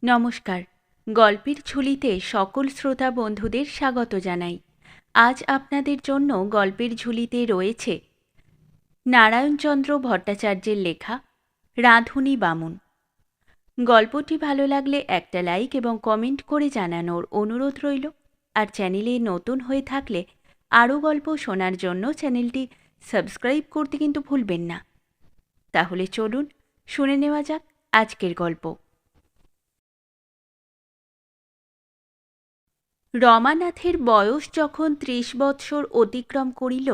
নমস্কার। গল্পের ঝুলিতে সকল শ্রোতা বন্ধুদের স্বাগত জানাই। আজ আপনাদের জন্য গল্পের ঝুলিতে রয়েছে নারায়ণচন্দ্র ভট্টাচার্যের লেখা রাঁধুনি বামুন। গল্পটি ভালো লাগলে একটা লাইক এবং কমেন্ট করে জানানোর অনুরোধ রইল। আর চ্যানেলে নতুন হয়ে থাকলে আরও গল্প শোনার জন্য চ্যানেলটি সাবস্ক্রাইব করতে কিন্তু ভুলবেন না। তাহলে চলুন শুনে নেওয়া যাক আজকের গল্প। রমানাথের বয়স যখন ৩০ বৎসর অতিক্রম করিল,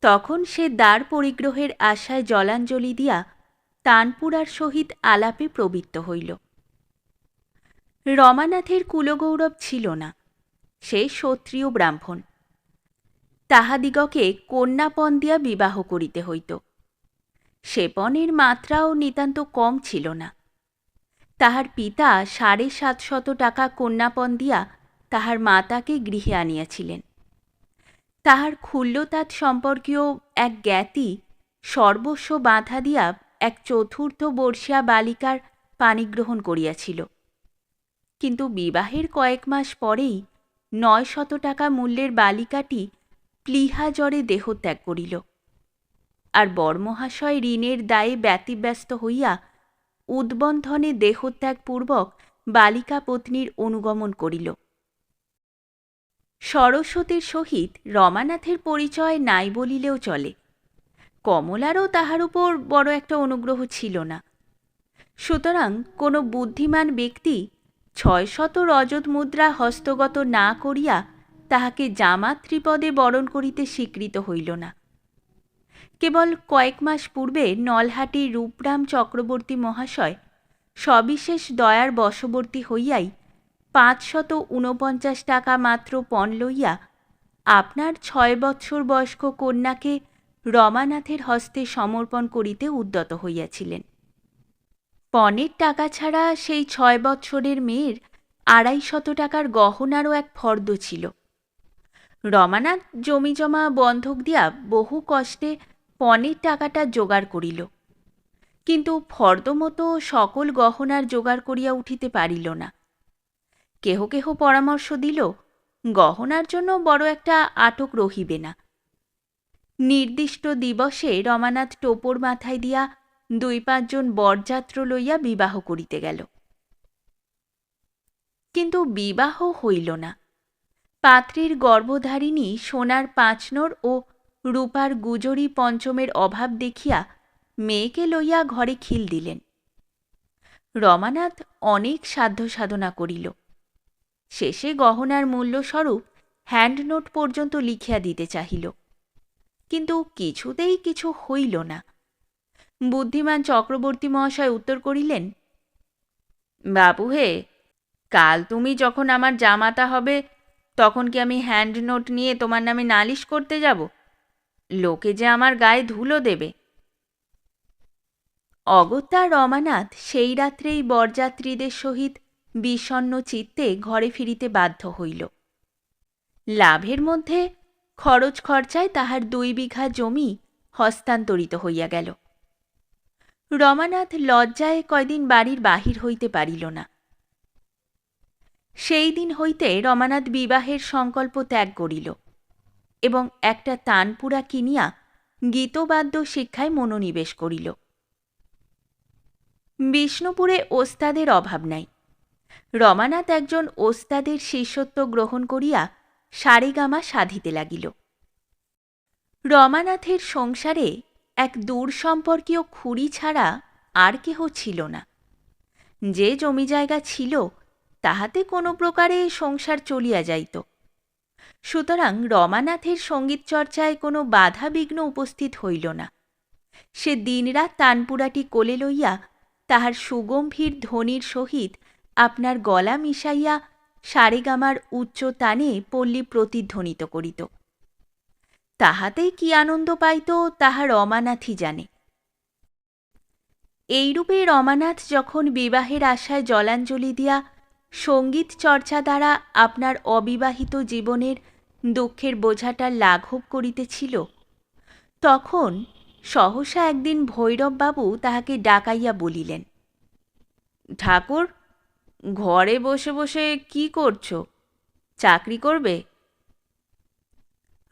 তখন সে দ্বার পরিগ্রহের আশায় জলাঞ্জলি দিয়া তানপুরার সহিত আলাপে প্রবৃত্ত হইল। রমানাথের কুলগৌরব ছিল না, সে ক্ষত্রিয় ব্রাহ্মণ। তাহাদিগকে কন্যাপণ দিয়া বিবাহ করিতে হইত। সে পণের মাত্রাও নিতান্ত কম ছিল না। তাহার পিতা ৭৫০ টাকা কন্যাপণ দিয়া তাহার মাতাকে গৃহে আনিয়াছিলেন। তাহার ক্ষুল্লতাৎ সম্পর্কীয় এক জ্ঞাতি সর্বস্ব বাঁধা দিয়া এক চতুর্থ বর্ষীয়া বালিকার পাণিগ্রহণ করিয়াছিল। কিন্তু বিবাহের কয়েক মাস পরেই ৯০০ টাকা মূল্যের বালিকাটি প্লীহা জ্বরে দেহত্যাগ করিল। আর বরমহাশয় ঋণের দায়ে ব্যতিব্যস্ত হইয়া উদ্বন্ধনে দেহত্যাগপূর্বক বালিকা পত্নীর অনুগমন করিল। সরস্বতীর সহিত রমানাথের পরিচয় নাই বলিলেও চলে। কমলারও তাহার উপর বড় একটা অনুগ্রহ ছিল না। সুতরাং কোনো বুদ্ধিমান ব্যক্তি ৬০০ রজত মুদ্রা হস্তগত না করিয়া তাহাকে জামাতৃপদে বরণ করিতে স্বীকৃত হইল না। কেবল কয়েক মাস পূর্বে নলহাটির রূপরাম চক্রবর্তী মহাশয় সবিশেষ দয়ার বশবর্তী হইয়াই ৫৪৯ টাকা মাত্র পণ লইয়া আপনার ৬ বৎসর বয়স্ক কন্যাকে রমানাথের হস্তে সমর্পণ করিতে উদ্যত হইয়াছিলেন। পণের টাকা ছাড়া সেই ৬ বৎসরের মেয়ের ২৫০ টাকার গহনারও এক ফর্দ ছিল। রমানাথ জমিজমা বন্ধক দিয়া বহু কষ্টে পণের টাকাটা জোগাড় করিল, কিন্তু ফর্দমতো সকল গহনার জোগাড় করিয়া উঠিতে পারিল না। কেহ কেহ পরামর্শ দিল, গহনার জন্য বড় একটা আটক রহিবে না। নির্দিষ্ট দিবসে রমানাথ টোপর মাথায় দিয়া ২-৫ জন বরযাত্র লইয়া বিবাহ করিতে গেল। কিন্তু বিবাহ হইল না। পাত্রীর গর্ভধারিণী সোনার ৫ নর ও রূপার গুজরি পঞ্চমের অভাব দেখিয়া মেয়েকে লইয়া ঘরে খিল দিলেন। রমানাথ অনেক সাধ্য সাধনা করিল। শেষে গহনার মূল্যস্বরূপ হ্যান্ডনোট পর্যন্ত লিখিয়া দিতে চাহিল, কিন্তু কিছুতেই কিছু হইল না। বুদ্ধিমান চক্রবর্তী মহাশয় উত্তর করিলেন, বাবু হে, কাল তুমি যখন আমার জামাতা হবে, তখন কি আমি হ্যান্ডনোট নিয়ে তোমার নামে নালিশ করতে যাব? লোকে যে আমার গায়ে ধুলো দেবে। অগত্যা রমানাথ সেই রাত্রেই বরযাত্রীদের সহিত বিষণ্ণ চিত্তে ঘরে ফিরিতে বাধ্য হইল। লাভের মধ্যে খরচ খরচায় তাহার ২ বিঘা জমি হস্তান্তরিত হইয়া গেল। রমানাথ লজ্জায় কয়দিন বাড়ির বাহির হইতে পারিল না। সেই দিন হইতে রমানাথ বিবাহের সংকল্প ত্যাগ করিল এবং একটা তানপুরা কিনিয়া গীতবাদ্য শিক্ষায় মনোনিবেশ করিল। বিষ্ণুপুরে ওস্তাদের অভাব নাই। রমানাথ একজন ওস্তাদের শিষ্যত্ব গ্রহণ করিয়া সারেগামা সাধিতে লাগিল। রমানাথের সংসারে এক দূর সম্পর্কীয় খুড়ি ছাড়া আর কেহ ছিল না। যে জমি জায়গা ছিল তাহাতে কোনো প্রকারে সংসার চলিয়া যাইত। সুতরাং রমানাথের সঙ্গীত চর্চায় কোনো বাধা বিঘ্ন উপস্থিত হইল না। সে দিনরাত তানপুরাটি কোলে লইয়া তাহার সুগম্ভীর ধ্বনির সহিত আপনার গলা মিশাইয়া সারেগামার উচ্চ তানে পল্লী প্রতিধ্বনিত করিত। তাহাতেই কি আনন্দ পাইত তাহা রমানাথই জানে। এইরূপে রমানাথ যখন বিবাহের আশায় জলাঞ্জলি দিয়া সঙ্গীত চর্চা দ্বারা আপনার অবিবাহিত জীবনের দুঃখের বোঝাটা লাঘব করিতেছিল, তখন সহসা একদিন ভৈরববাবু তাহাকে ডাকাইয়া বলিলেন, ঠাকুর, ঘরে বসে বসে কি করছো? চাকরি করবে?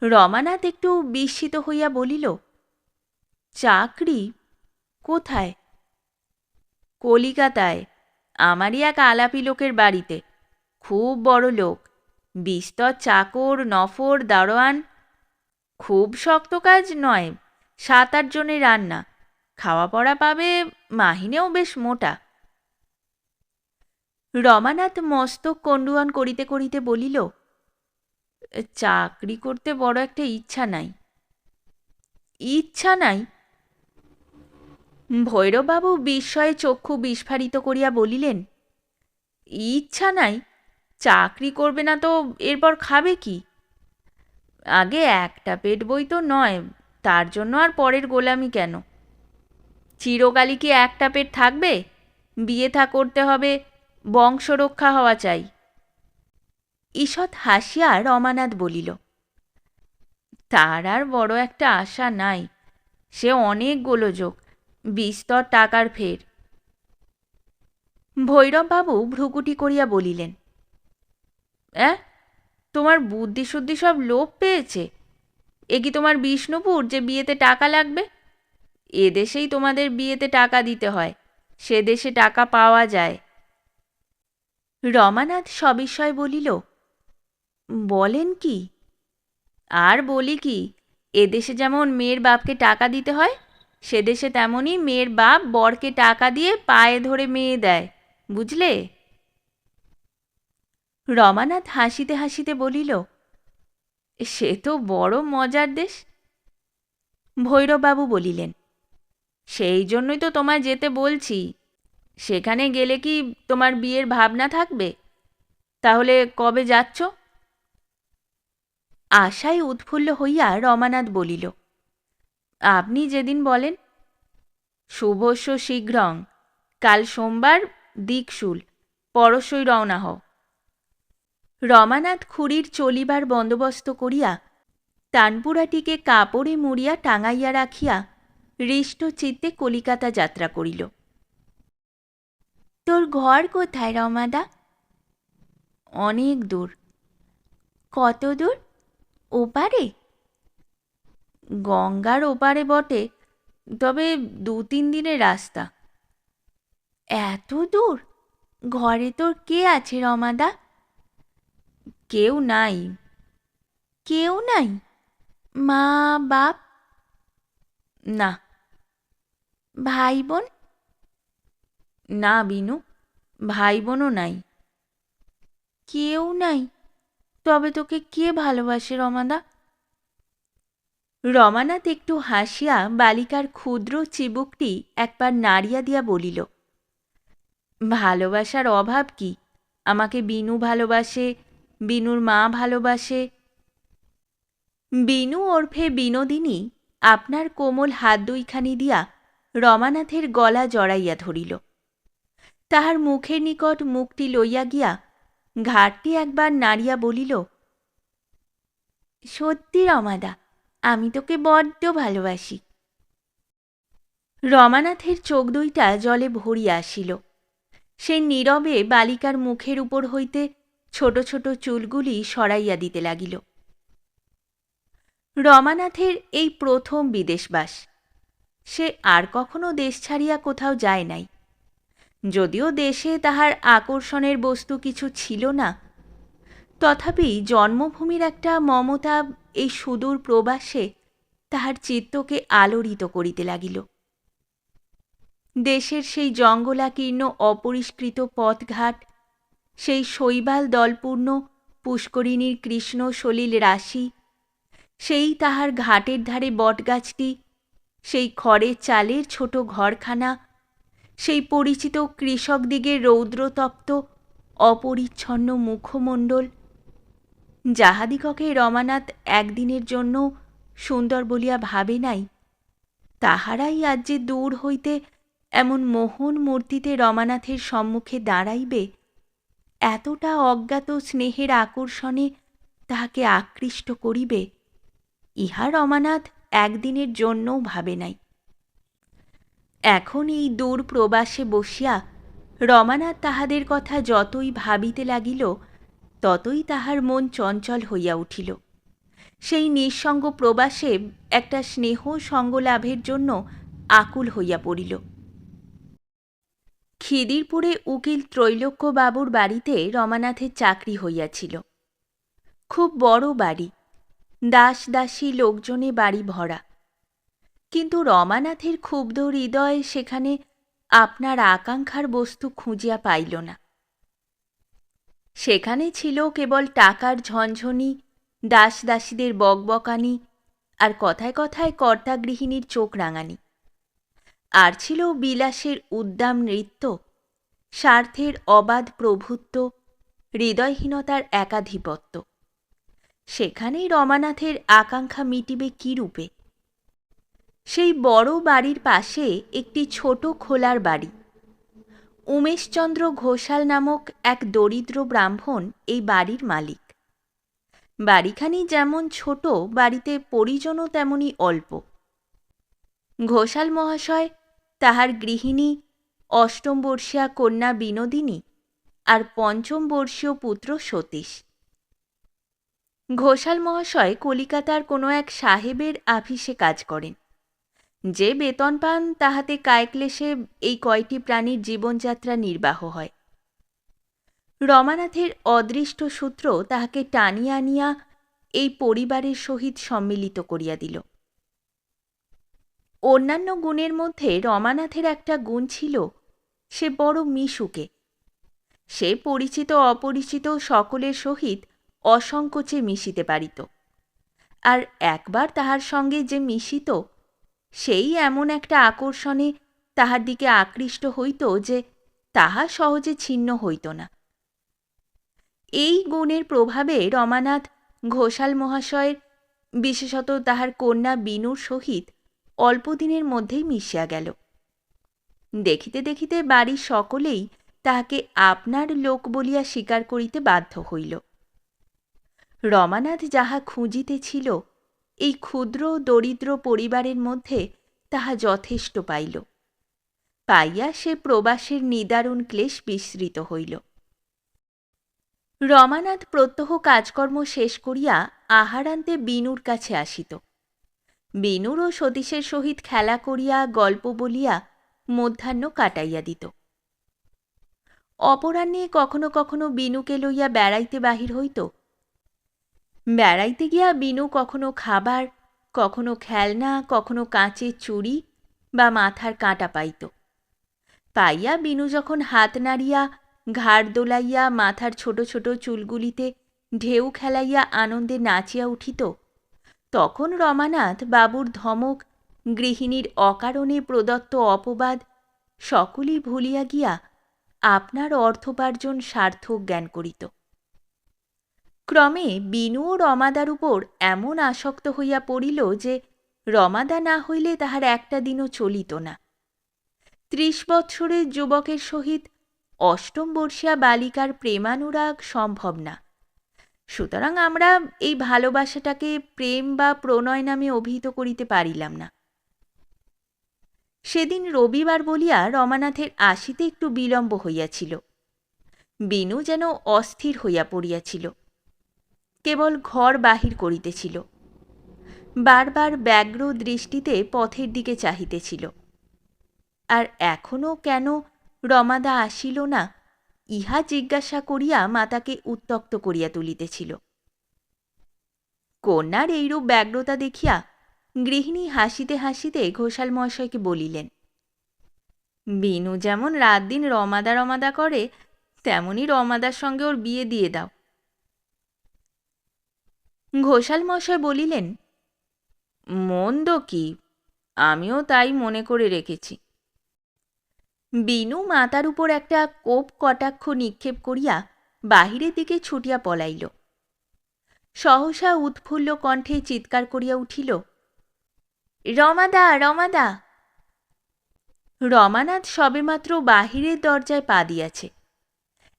রমানাথ একটু বিস্মিত হইয়া বলিল, চাকরি? কোথায়? কলিকাতায়, আমারই এক আলাপি লোকের বাড়িতে। খুব বড় লোক, বিস্তর চাকর নফর দারোয়ান। খুব শক্ত কাজ নয়, 7-8 জনের রান্না, খাওয়া পড়া পাবে, মাহিনেও বেশ মোটা। রমানাথ মস্তক কণ্ডুয়ান করিতে করিতে বলিল, চাকরি করতে বড় একটা ইচ্ছা নাই। ইচ্ছা নাই? ভৈরববাবু বিস্ময়ে চক্ষু বিস্ফারিত করিয়া বলিলেন, ইচ্ছা নাই? চাকরি করবে না তো এরপর খাবে কি? আগে একটা পেট বই তো নয়, তার জন্য আর পরের গোলামি কেন? চিরকালই কি একটা পেট থাকবে? বিয়ে থা করতে হবে, বংশ রক্ষা হওয়া চাই। ঈষৎ হাসিয়া রমানাথ বলিল, তার আর বড় একটা আশা নাই। সে অনেক গোলযোগ, বিস্তর টাকার ফের। ভৈরববাবু ভ্রুকুটি করিয়া বলিলেন, তোমার বুদ্ধি শুদ্ধি সব লোপ পেয়েছে? এ কি তোমার বিষ্ণুপুর যে বিয়েতে টাকা লাগবে? এদেশেই তোমাদের বিয়েতে টাকা দিতে হয়, সে দেশে টাকা পাওয়া যায়। রমানাথ সবিস্ময়ে বলিল, বলেন কি? আর বলি কি, এদেশে যেমন মেয়ের বাপকে টাকা দিতে হয়, সে দেশে তেমনই মেয়ের বাপ বরকে টাকা দিয়ে পায়ে ধরে মেয়ে দেয়, বুঝলে? রমানাথ হাসিতে হাসিতে বলিল, সে তো বড় মজার দেশ। ভৈরববাবু বলিলেন, সেই জন্যই তো তোমায় যেতে বলছি। সেখানে গেলে কি তোমার বিয়ের ভাবনা থাকবে? তাহলে কবে যাচ্ছ? আশায় উৎফুল্ল হইয়া রমানাথ বলিল, আপনি যেদিন বলেন। শুভস্য শীঘ্রং, কাল সোমবার দিকশুল, পরশই রওনা হও। রমানাথ খুড়ির চলিবার বন্দোবস্ত করিয়া তানপুরাটিকে কাপড়ে মুড়িয়া টাঙাইয়া রাখিয়া হৃষ্ট চিত্তে কলিকাতা যাত্রা করিল। তোর ঘর কোথায় রমাদা? অনেক দূর। কত দূর? ওপারে? গঙ্গার ওপারে বটে, তবে 2-3 দিনের রাস্তা। এত দূর? ঘরে তোর কে আছে রমাদা? কেউ নাই। কেউ নাই? মা বাপ? না। ভাই বোন? না বিনু, ভাই বোনও নাই। কেউ নাই? তবে তোকে কে ভালোবাসে রমাদা? রমানাথ একটু হাসিয়া বালিকার ক্ষুদ্র চিবুকটি একবার নাড়িয়া দিয়া বলিল, ভালোবাসার অভাব কি? আমাকে বিনু ভালোবাসে, বিনুর মা ভালোবাসে। বিনু ওরফে বিনোদিনী আপনার কোমল হাত দুইখানি দিয়া রমানাথের গলা জড়াইয়া ধরিল। তাহার মুখের নিকট মুখটি লইয়া গিয়া ঘাটটি একবার নাড়িয়া বলিল, সত্যি রমাদা, আমি তোকে বড্ড ভালোবাসি। রমানাথের চোখ দুইটা জলে ভরিয়া আসিল। সে নীরবে বালিকার মুখের উপর হইতে ছোট ছোট চুলগুলি সরাইয়া দিতে লাগিল। রমানাথের এই প্রথম বিদেশবাস। সে আর কখনো দেশ ছাড়িয়া কোথাও যায় নাই। যদিও দেশে তাহার আকর্ষণের বস্তু কিছু ছিল না, তথাপি জন্মভূমির একটা মমতা এই সুদূর প্রবাসে তাহার চিত্তকে আলোড়িত করিতে লাগিল। দেশের সেই জঙ্গলাকীর্ণ অপরিষ্কৃত পথঘাট, সেই শৈবাল দলপূর্ণ পুষ্করিণীর কৃষ্ণ সলিল রাশি, সেই তাহার ঘাটের ধারে বটগাছটি, সেই খড়ের চালের ছোট ঘরখানা, সেই পরিচিত কৃষকদিগের রৌদ্রতপ্ত অপরিচ্ছন্ন মুখমণ্ডল, যাহাদিগকে রমানাথ একদিনের জন্য সুন্দর বলিয়া ভাবে নাই, তাহারাই আজ যে দূর হইতে এমন মোহন মূর্তিতে রমানাথের সম্মুখে দাঁড়াইবে, এতটা অজ্ঞাত স্নেহের আকর্ষণে তাহাকে আকৃষ্ট করিবে, ইহা রমানাথ একদিনের জন্যও ভাবে নাই। এখন এই দূর প্রবাসে বসিয়া রমানাথ তাহাদের কথা যতই ভাবিতে লাগিল, ততই তাহার মন চঞ্চল হইয়া উঠিল। সেই নিঃসঙ্গ প্রবাসে একটা স্নেহ সঙ্গলাভের জন্য আকুল হইয়া পড়িল। খিদিরপুরে উকিল ত্রৈলোক্যবাবুর বাড়িতে রমানাথের চাকরি হইয়াছিল। খুব বড় বাড়ি, দাস দাসী লোকজনে বাড়ি ভরা। কিন্তু রমানাথের ক্ষুব্ধ হৃদয় সেখানে আপনার আকাঙ্ক্ষার বস্তু খুঁজিয়া পাইল না। সেখানে ছিল কেবল টাকার ঝনঝনি, দাস দাসীদের বকবকানি, আর কথায় কথায় কর্তা গৃহিণীর চোখ রাঙানি। আর ছিল বিলাসের উদ্দাম নৃত্য, স্বার্থের অবাধ প্রভুত্ব, হৃদয়হীনতার একাধিপত্য। সেখানেই রমানাথের আকাঙ্ক্ষা মিটিবে কী রূপে? সেই বড় বাড়ির পাশে একটি ছোট খোলার বাড়ি। উমেশচন্দ্র ঘোষাল নামক এক দরিদ্র ব্রাহ্মণ এই বাড়ির মালিক। বাড়িখানি যেমন ছোট, বাড়িতে পরিজনও তেমনি অল্প। ঘোষাল মহাশয়, তাহার গৃহিণী, অষ্টম বর্ষীয়া কন্যা বিনোদিনী আর পঞ্চম বর্ষীয় পুত্র সতীশ। ঘোষাল মহাশয় কলিকাতার কোনো এক সাহেবের আফিসে কাজ করেন। যে বেতন পান তাহাতে কায়ক্লেশে এই কয়টি প্রাণীর জীবনযাত্রা নির্বাহ হয়। রমানাথের অদৃষ্ট সূত্র তাহাকে টানিয়া আনিয়া এই পরিবারের সহিত সম্মিলিত করিয়া দিল। অন্যান্য গুণের মধ্যে রমানাথের একটা গুণ ছিল, সে বড় মিশুকে। সে পরিচিত অপরিচিত সকলের সহিত অসংকোচে মিশিতে পারিত। আর একবার তাহার সঙ্গে যে মিশিত, সেই এমন একটা আকর্ষণে তাহার দিকে আকৃষ্ট হইত যে তাহা সহজে ছিন্ন হইত না। এই গুণের প্রভাবে রমানাথ ঘোষাল মহাশয়ের, বিশেষত তাহার কন্যা বিনুর সহিত অল্পদিনের মধ্যেই মিশিয়া গেল। দেখিতে দেখিতে বাড়ির সকলেই তাহাকে আপনার লোক বলিয়া স্বীকার করিতে বাধ্য হইল। রমানাথ যাহা খুঁজিতেছিল, এই ক্ষুদ্র দরিদ্র পরিবারের মধ্যে তাহা যথেষ্ট পাইল। পাইয়া সে প্রবাসের নিদারুণ ক্লেশ বিস্মৃত হইল। রমানাথ প্রত্যহ কাজকর্ম শেষ করিয়া আহারান্তে বিনুর কাছে আসিত। বিনুর ও সতীশের সহিত খেলা করিয়া গল্প বলিয়া মধ্যাহ্ন কাটাইয়া দিত। অপরাহ্নে কখনো কখনো বিনুকে লইয়া বেড়াইতে বাহির হইত। বেড়াইতে গিয়া বিনু কখনো খাবার, কখনো খেলনা, কখনো কাঁচের চুড়ি বা মাথার কাঁটা পাইত। পাইয়া বিনু যখন হাত নাড়িয়া, ঘাড় দোলাইয়া, মাথার ছোট ছোট চুলগুলিতে ঢেউ খেলাইয়া আনন্দে নাচিয়া উঠিত, তখন রমানাথ বাবুর ধমক, গৃহিণীর অকারণে প্রদত্ত অপবাদ সকলই ভুলিয়া গিয়া আপনার অর্থোপার্জন সার্থক জ্ঞান করিত। ক্রমে বিনু ও রমাদার উপর এমন আসক্ত হইয়া পড়িল যে রমাদা না হইলে তাহার একটা দিনও চলিত না। ৩০ বৎসরের যুবকের সহিত অষ্টম বর্ষীয়া বালিকার প্রেমানুরাগ সম্ভব না। সুতরাং আমরা এই ভালোবাসাটাকে প্রেম বা প্রণয় নামে অভিহিত করিতে পারিলাম না। সেদিন রবিবার বলিয়া রমানাথের আসিতে একটু বিলম্ব হইয়াছিল। বিনু যেন অস্থির হইয়া পড়িয়াছিল, কেবল ঘর বাহির করিতেছিল। বারবার ব্যগ্র দৃষ্টিতে পথের দিকে চাহিতেছিল। আর এখনও কেন রমাদা আসিল না, ইহা জিজ্ঞাসা করিয়া মাতাকে উত্ত্যক্ত করিয়া তুলিতেছিল। কন্যার এইরূপ ব্যগ্রতা দেখিয়া গৃহিণী হাসিতে হাসিতে ঘোষাল মহাশয়কে বলিলেন, বিনু যেমন রাত দিন রমাদা রমাদা করে, তেমনি রমাদার সঙ্গে ওর বিয়ে দিয়ে দাও। ঘোষাল মহাশয় বলিলেন, মন্দ কি, আমিও তাই মনে করে রেখেছি। বিনু মাতার উপর একটা কোপ কটাক্ষ নিক্ষেপ করিয়া বাহিরের দিকে ছুটিয়া পলাইল। সহসা উৎফুল্ল কণ্ঠে চিৎকার করিয়া উঠিল, রমাদা রমাদা! রমানাথ সবেমাত্র বাহিরের দরজায় পা দিয়াছে।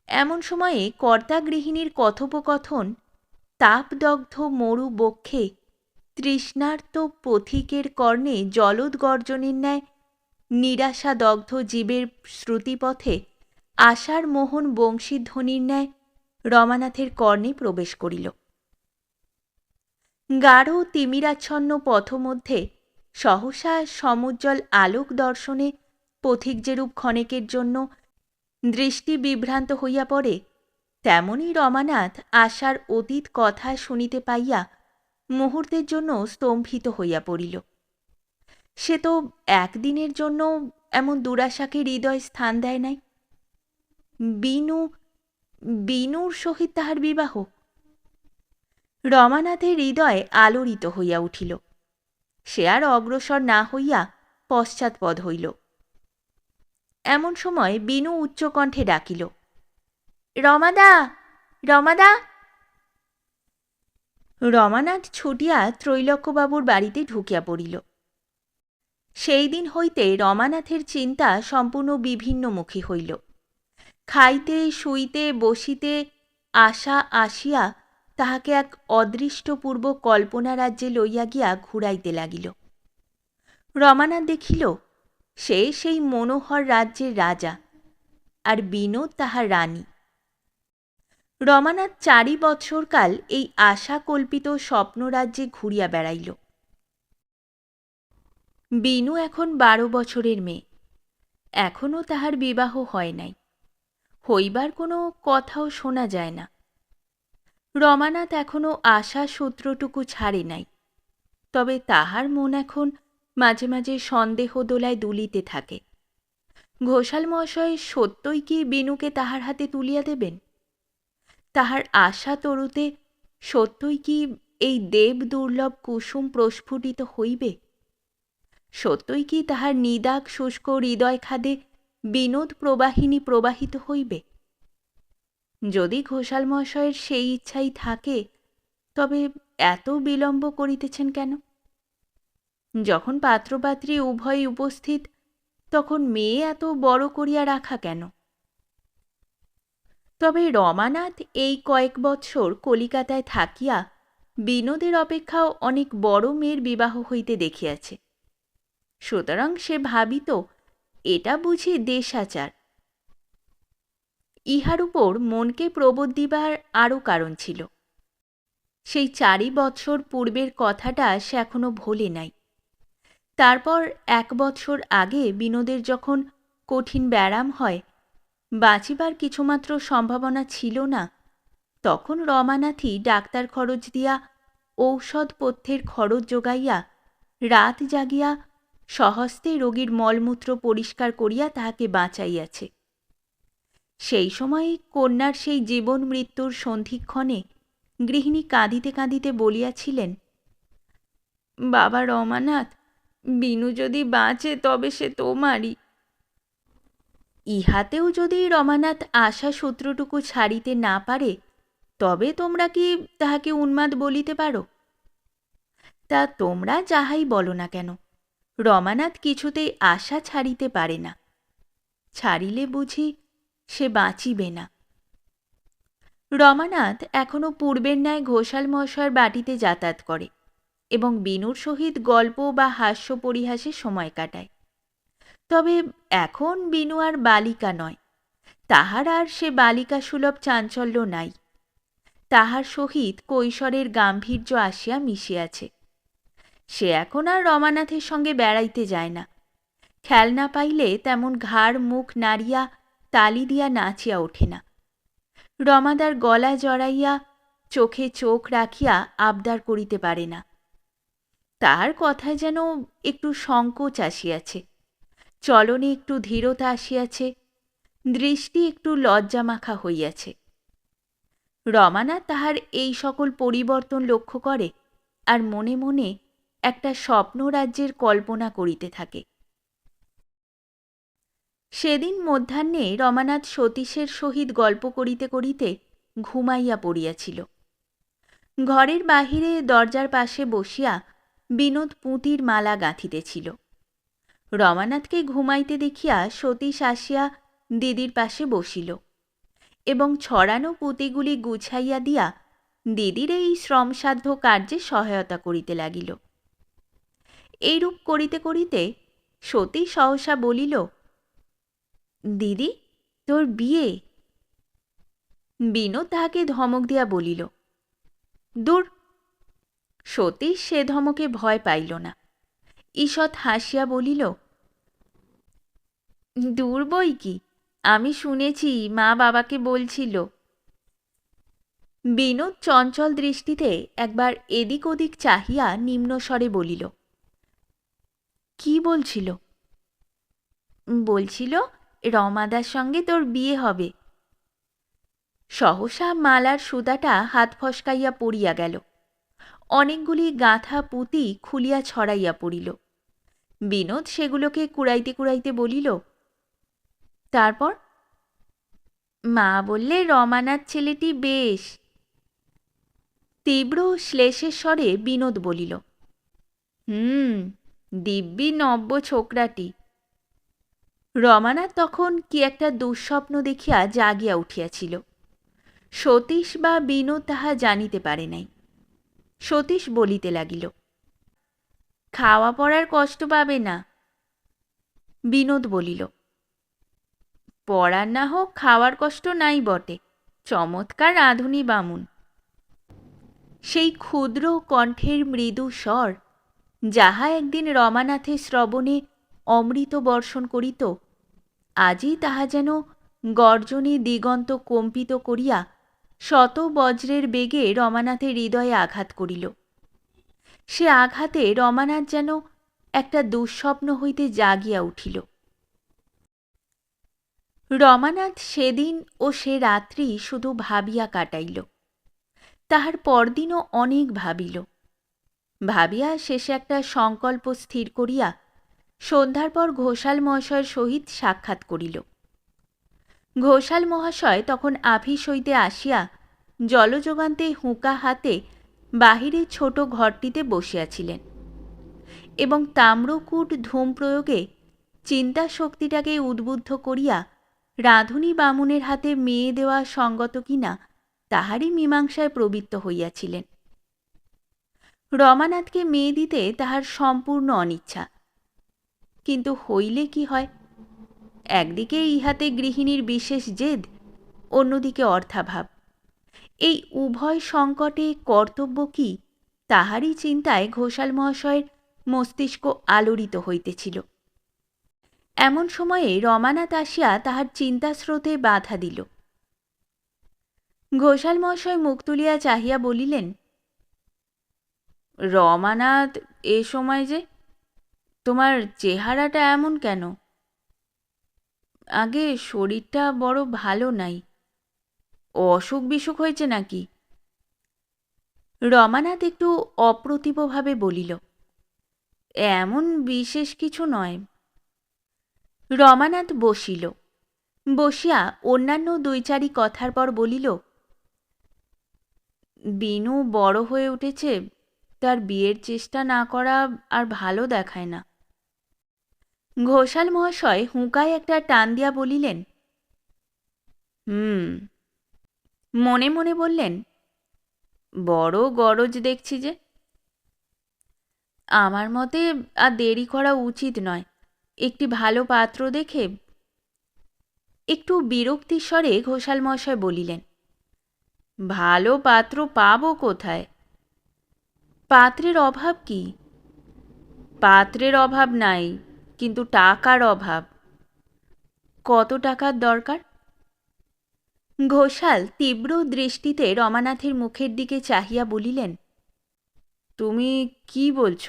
এমন সময়ে কর্তা গৃহিণীর কথোপকথন তাপদগ্ধ মরু বক্ষে তৃষ্ণার্ত পথিকের কর্ণে জলদ গর্জনের ন্যায় নিরাশাদগ্ধ জীবের শ্রুতিপথে আশার মোহন বংশীধ্বনির ন্যায় রমানাথের কর্ণে প্রবেশ করিল। গাঢ় তিমিরাচ্ছন্ন পথমধ্যে সহসা সমুজ্জ্বল আলোক দর্শনে পথিক যেরূপ ক্ষণেকের জন্য দৃষ্টি বিভ্রান্ত হইয়া পড়ে, তেমনি রমানাথ আশার অতীত কথা শুনিতে পাইয়া মুহূর্তের জন্য স্তম্ভিত হইয়া পড়িল। সে তো একদিনের জন্য এমন দুরাশাকে হৃদয় স্থান দেয় নাই। বিনুর সহিত তাহার বিবাহ! রমানাথের হৃদয় আলোড়িত হইয়া উঠিল। সে আর অগ্রসর না হইয়া পশ্চাৎপদ হইল। এমন সময় বিনু উচ্চকণ্ঠে ডাকিল, রমাদা, রমাদা! রমানাথ ছুটিয়া ত্রৈলোক্যবাবুর বাড়িতে ঢুকিয়া পড়িল। সেই দিন হইতে রমানাথের চিন্তা সম্পূর্ণ বিভিন্নমুখী হইল। খাইতে শুইতে বসিতে আশা আসিয়া তাহাকে এক অদৃষ্টপূর্ব কল্পনা রাজ্যে লইয়া গিয়া ঘুরাইতে লাগিল। রমানাথ দেখিল সে সেই মনোহর রাজ্যের রাজা, আর বিনোদ তাহার রানী। রমানাথ 4 বৎসরকাল এই আশাকল্পিত স্বপ্নরাজ্যে ঘুরিয়া বেড়াইল। বিনু এখন 12 বছরের মেয়ে। এখনও তাহার বিবাহ হয় নাই, হইবার কোনো কথাও শোনা যায় না। রমানাথ এখনও আশা সূত্রটুকু ছাড়ে নাই, তবে তাহার মন এখন মাঝে মাঝে সন্দেহ দোলায় দুলিতে থাকে। ঘোষাল মহাশয় সত্যই কি বিনুকে তাহার হাতে তুলিয়া দেবেন? তাহার আশা তরুতে সত্যই কি এই দেব দুর্লভ কুসুম প্রস্ফুটিত হইবে? সত্যই কি তাহার নিদাগ শুষ্ক হৃদয় খাদে বিনোদ প্রবাহিনী প্রবাহিত হইবে? যদি ঘোষাল মহাশয়ের সেই ইচ্ছাই থাকে, তবে এত বিলম্ব করিতেছেন কেন? যখন পাত্রপাত্রী উভয়ই উপস্থিত, তখন মেয়ে এত বড় করিয়া রাখা কেন? তবে রমানাথ এই কয়েক বৎসর কলিকাতায় থাকিয়া বিনোদের অপেক্ষাও অনেক বড় মেয়ের বিবাহ হইতে দেখিয়াছে। সুতরাং সে ভাবিত এটা বুঝি দেশাচার। ইহার উপর মনকে প্রবোধ দিবার আরও কারণ ছিল। সেই 4 বৎসর পূর্বের কথাটা সে এখনো ভোলে নাই। তারপর 1 বৎসর আগে বিনোদের যখন কঠিন ব্যারাম হয়, বাঁচিবার কিছুমাত্র সম্ভাবনা ছিল না, তখন রমানাথই ডাক্তার খরচ দিয়া ঔষধপথ্যের খরচ যোগাইয়া রাত জাগিয়া স্বহস্তে রোগীর মলমূত্র পরিষ্কার করিয়া তাহাকে বাঁচাইয়াছে। সেই সময় কন্যার সেই জীবন মৃত্যুর সন্ধিক্ষণে গৃহিণী কাঁদিতে কাঁদিতে বলিয়াছিলেন, বাবা রমানাথ, বিনু যদি বাঁচে তবে সে তোমারই। ইহাতেও যদি রমানাথ আশা সূত্রটুকু ছাড়িতে না পারে, তবে তোমরা কি তাহাকে উন্মাদ বলিতে পারো? তা তোমরা যাহাই বলো না কেন, রমানাথ কিছুতেই আশা ছাড়িতে পারে না। ছাড়িলে বুঝি সে বাঁচিবে না। রমানাথ এখনো পূর্বের ন্যায় ঘোষাল মহাশয়ের বাটিতে যাতায়াত করে এবং বিনুর সহিত গল্প বা হাস্য পরিহাসে সময় কাটায়। তবে এখন বিনু আর বালিকা নয়, তাহার আর সে বালিকা সুলভ চাঞ্চল্য নাই। তাহার সহিত কৈশোরের গাম্ভীর্য আসিয়া মিশিয়াছে। সে এখন আর রমানাথের সঙ্গে বেড়াইতে যায় না। খেলনা পাইলে তেমন ঘাড় মুখ নাড়িয়া তালি দিয়া নাচিয়া ওঠে না। রমাদার গলা জড়াইয়া চোখে চোখ রাখিয়া আবদার করিতে পারে না। তাহার কথায় যেন একটু সংকোচ আসিয়াছে, চলনে একটু ধীরতা আসিয়াছে, দৃষ্টি একটু লজ্জামাখা হইয়াছে। রমানাথ তাহার এই সকল পরিবর্তন লক্ষ্য করে আর মনে মনে একটা স্বপ্নরাজ্যের কল্পনা করিতে থাকে। সেদিন মধ্যাহ্নে রমানাথ সতীশের সহিত গল্প করিতে করিতে ঘুমাইয়া পড়িয়াছিল। ঘরের বাহিরে দরজার পাশে বসিয়া বিনোদ পুঁতির মালা গাঁথিতেছিল। রমানাথকে ঘুমাইতে দেখিয়া সতীশ আসিয়া দিদির পাশে বসিল এবং ছড়ানো পুঁতিগুলি গুছাইয়া দিয়া দিদির এই শ্রমসাধ্য কার্যে সহায়তা করিতে লাগিল। এইরূপ করিতে করিতে সতীশ সহসা বলিল, দিদি, তোর বিয়ে? বিনোদ তাহাকে ধমক দিয়া বলিল। দূর! সতীশ সে ধমকে ভয় পাইল না। ঈষৎ হাসিয়া বলিল, দূর বই কি, আমি শুনেছি, মা বাবাকে বলছিল। বিনোদ চঞ্চল দৃষ্টিতে একবার এদিক ওদিক চাহিয়া নিম্নস্বরে বলিল, কি বলছিল? বলছিল রমাদার সঙ্গে তোর বিয়ে হবে। সহসা মালার সুতাটা হাত ফসকাইয়া পড়িয়া গেল। অনেকগুলি গাঁথা পুঁতি খুলিয়া ছড়াইয়া পড়িল। বিনোদ সেগুলোকে কুড়াইতে কুড়াইতে বলিল, তারপর? মা বললে রমানাথ ছেলেটি বেশ। তীব্র শ্লেষের স্বরে বিনোদ বলিল, দিব্যি নব্য ছোকরাটি। রমানাথ তখন কি একটা দুঃস্বপ্ন দেখিয়া জাগিয়া উঠিয়াছিল। সতীশ বা বিনোদ তাহা জানিতে পারে নাই। সতীশ বলিতে লাগিল, খাওয়া পড়ার কষ্ট পাবে না। বিনোদ বলিল, পড়ার না হোক, খাওয়ার কষ্ট নাই বটে, চমৎকার রাঁধুনি বামুন। সেই ক্ষুদ্র কণ্ঠের মৃদু স্বর যাহা একদিন রমানাথের শ্রবণে অমৃত বর্ষণ করিত, আজই তাহা যেন গর্জনে দিগন্ত কম্পিত করিয়া শত বজ্রের বেগে রমানাথের হৃদয়ে আঘাত করিল। সে আঘাতে রমানাথ যেন একটা দুঃস্বপ্ন হইতে জাগিয়া উঠিল। রমানাথ সেদিন ও সে রাত্রি শুধু ভাবিয়া কাটাইল। তাহার পরদিনও অনেক ভাবিল। ভাবিয়া শেষে একটা সংকল্প স্থির করিয়া সন্ধ্যার পর ঘোষাল মহাশয়ের সহিত সাক্ষাৎ করিল। ঘোষাল মহাশয় তখন আফিস হইতে আসিয়া জলযোগান্তে হুঁকা হাতে বাহিরে ছোট ঘরটিতে বসিয়াছিলেন এবং তাম্রকূট ধূম প্রয়োগে চিন্তা শক্তিটাকে উদ্বুদ্ধ করিয়া রাঁধুনি বামুনের হাতে মেয়ে দেওয়া সঙ্গত কিনা তাহারই মীমাংসায় প্রবৃত্ত হইয়াছিলেন। রমানাথকে মেয়ে দিতে তাহার সম্পূর্ণ অনিচ্ছা, কিন্তু হইলে কি হয়? একদিকে ইহাতে গৃহিণীর বিশেষ জেদ, অন্যদিকে অর্থাভাব। এই উভয় সংকটে কর্তব্য কি, তাহারই চিন্তায় ঘোষাল মহাশয়ের মস্তিষ্ক আলোড়িত হইতেছিল। এমন সময়ে রমানাথ আসিয়া তাহার চিন্তাস্রোতে বাধা দিল। ঘোষাল মহাশয় মুখ তুলিয়া চাহিয়া বলিলেন, রমানাথ, এ সময় যে? তোমার চেহারাটা এমন কেন? আগে শরীরটা বড় ভালো নাই। অসুখ বিসুখ হয়েছে নাকি? রমানাথ একটু অপ্রতিভভাবে বলিল, এমন বিশেষ কিছু নয়। রমানাথ বসিল। বসিয়া অন্যান্য দুই চারি কথার পর বলিল, বিনু বড় হয়ে উঠেছে, তার বিয়ের চেষ্টা না করা আর ভালো দেখায় না। ঘোষাল মহাশয় হুঁকায় একটা টান দিয়া বলিলেন, মনে মনে বললেন, বড় গরজ দেখছি যে। আমার মতে আর দেরি করা উচিত নয়, একটি ভালো পাত্র দেখে। একটু বিরক্তির স্বরে ঘোষাল মহাশয় বলিলেন, ভালো পাত্র পাব কোথায়? পাত্রের অভাব কি? পাত্রের অভাব নাই, কিন্তু টাকার অভাব। কত টাকার দরকার? ঘোষাল তীব্র দৃষ্টিতে রমানাথের মুখের দিকে চাহিয়া বলিলেন, তুমি কি বলছ?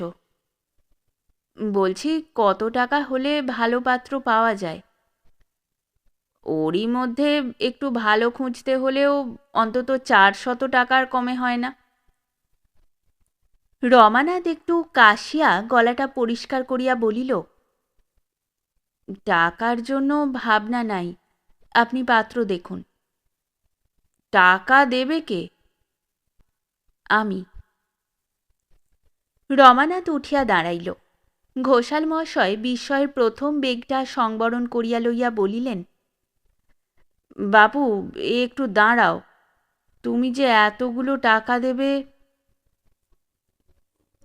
বলছি, কত টাকা হলে ভালো পাত্র পাওয়া যায়? ওরই মধ্যে একটু ভালো খুঁজতে হলেও অন্তত 400 টাকার কমে হয় না। রমানাথ একটু কাশিয়া গলাটা পরিষ্কার করিয়া বলিল, টাকার জন্য ভাবনা নাই, আপনি পাত্র দেখুন। টাকা দেবে কে? আমি। রমানাথ উঠিয়া দাঁড়াইল। ঘোষাল মহাশয় বিস্ময়ের প্রথম বেগটা সংবরণ করিয়া লইয়া বলিলেন, বাপু, একটু দাঁড়াও, তুমি যে এতগুলো টাকা দেবে।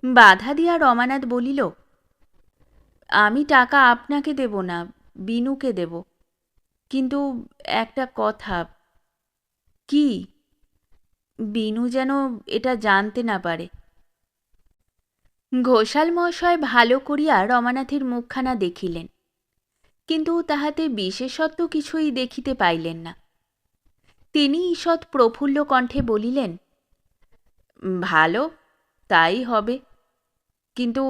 বাধা দিয়া রমানাথ বলিল, আমি টাকা আপনাকে দেব না, বিনুকে দেব। কিন্তু একটা কথা। কি? বিনু যেন এটা জানতে না পারে। ঘোষাল মহাশয় ভালো করিয়া রমানাথের মুখখানা দেখিলেন, কিন্তু তাহাতে বিশেষত্ব কিছুই দেখিতে পাইলেন না। তিনি ঈষৎ প্রফুল্ল কণ্ঠে বলিলেন, ভালো, তাই হবে। কিন্তু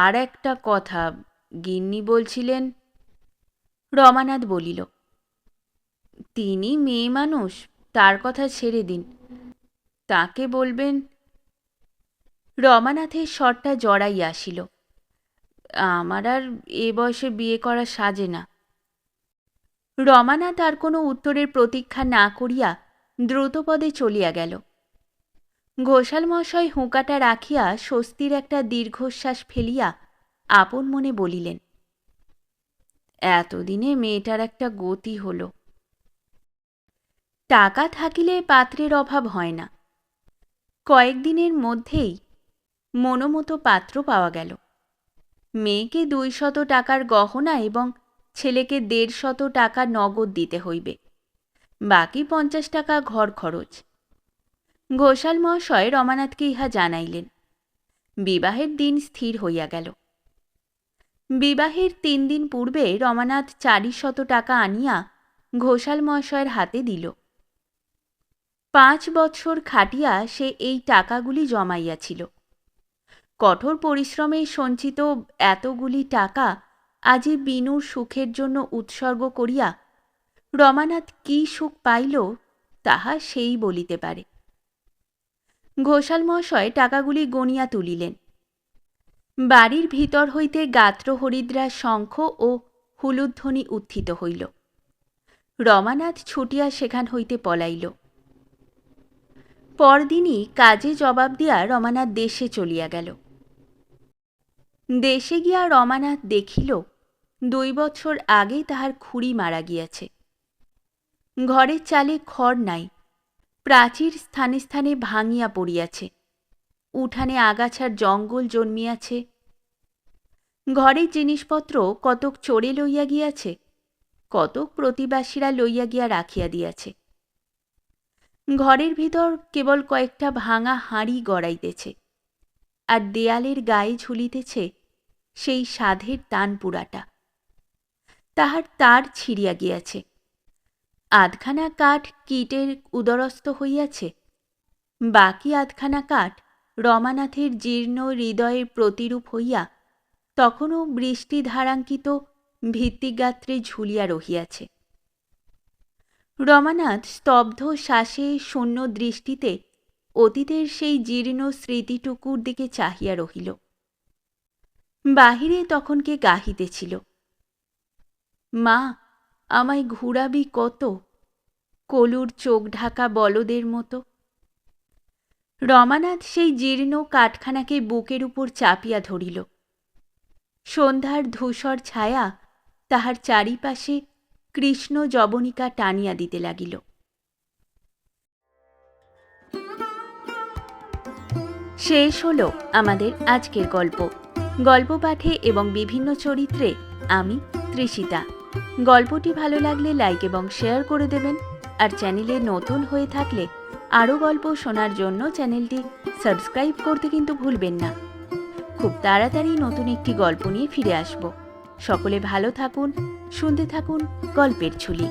আর একটা কথা, গিন্নি বলছিলেন। রমানাথ বলিল, তিনি মেয়ে মানুষ, তার কথা ছেড়ে দিন, তাকে বলবেন। রমানাথের স্বরটা জড়াইয়া আসিল। আমার আর এ বয়সে বিয়ে করা সাজে না। রমানাথ আর কোনো উত্তরের প্রতীক্ষা না করিয়া দ্রুতপদে চলিয়া গেল। ঘোষাল মশাই হুঁকাটা রাখিয়া স্বস্তির একটা দীর্ঘশ্বাস ফেলিয়া আপন মনে বলিলেন, এতদিনে মেয়েটার একটা গতি হল। টাকা থাকিলে পাত্রের অভাব হয় না। কয়েকদিনের মধ্যেই মনোমতো পাত্র পাওয়া গেল। মেয়েকে 200 টাকার গহনা এবং ছেলেকে 150 টাকা নগদ দিতে হইবে, বাকি 50 টাকা ঘর খরচ। ঘোষাল মহাশয় রমানাথকে ইহা জানাইলেন। বিবাহের দিন স্থির হইয়া গেল। বিবাহের 3 দিন পূর্বে রমানাথ 400 টাকা আনিয়া ঘোষাল মহাশয়ের হাতে দিল। 5 বৎসর খাটিয়া সে এই টাকাগুলি জমাইয়াছিল। কঠোর পরিশ্রমে সঞ্চিত এতগুলি টাকা আজি বিনুর সুখের জন্য উৎসর্গ করিয়া রমানাথ কি সুখ পাইল তাহা সেই বলিতে পারে। ঘোষাল মহাশয় টাকাগুলি গণিয়া তুলিলেন। বাড়ির ভিতর হইতে গাত্র হরিদ্রা শঙ্খ ও হুলুধ্বনি উত্থিত হইল। রমানাথ ছুটিয়া সেখান হইতে পলাইল। পরদিনই কাজে জবাব দিয়া রমানাথ দেশে চলিয়া গেল। দেশে গিয়া রমানাথ দেখিল 2 বৎসর আগে তাহার খুড়ি মারা গিয়াছে। ঘরের চালে খড় নাই, প্রাচীর স্থানে স্থানে ভাঙিয়া পড়িয়াছে, উঠানে আগাছার জঙ্গল জন্মিয়াছে। ঘরের জিনিসপত্র কতক চোরে লইয়া গিয়াছে, কতক প্রতিবাসীরা লইয়া গিয়া রাখিয়া দিয়াছে। ঘরের ভিতর কেবল কয়েকটা ভাঙা হাঁড়ি গড়াইতেছে, আর দেয়ালের গায়ে ঝুলিতেছে সেই সাধের তানপুরাটা। তাহার তার ছিঁড়িয়া গিয়াছে। আধখানা কাঠ কীটের উদরস্থ হইয়াছে, বাকি আধখানা কাঠ রমানাথের জীর্ণ হৃদয়ের প্রতিরূপ হইয়া তখনও বৃষ্টিধারাঙ্কিত ভিত্তিগাত্রে ঝুলিয়া রহিয়াছে। রমানাথ স্তব্ধ শ্বাসে শূন্য দৃষ্টিতে অতীতের সেই জীর্ণ স্মৃতিটুকুর দিকে চাহিয়া রহিল। বাহিরে তখন কে গাহিতেছিল, মা, আমায় ঘুরাবি কত, কলুর চোখ ঢাকা বলদের মতো। রমানাথ সেই জীর্ণ কাঠখানাকে বুকের উপর চাপিয়া ধরিল। সন্ধ্যার ধূসর ছায়া তাহার চারিপাশে কৃষ্ণ যবনিকা টানিয়া দিতে লাগিল। শেষ হলো আমাদের আজকের গল্প। গল্প পাঠে এবং বিভিন্ন চরিত্রে আমি তৃষিতা। গল্পটি ভালো লাগলে লাইক এবং শেয়ার করে দেবেন, আর চ্যানেলে নতুন হয়ে থাকলে আরও গল্প শোনার জন্য চ্যানেলটি সাবস্ক্রাইব করতে কিন্তু ভুলবেন না। খুব তাড়াতাড়ি নতুন একটি গল্প নিয়ে ফিরে আসব। সকলে ভালো থাকুন, শুনতে থাকুন গল্পের ঝুলি।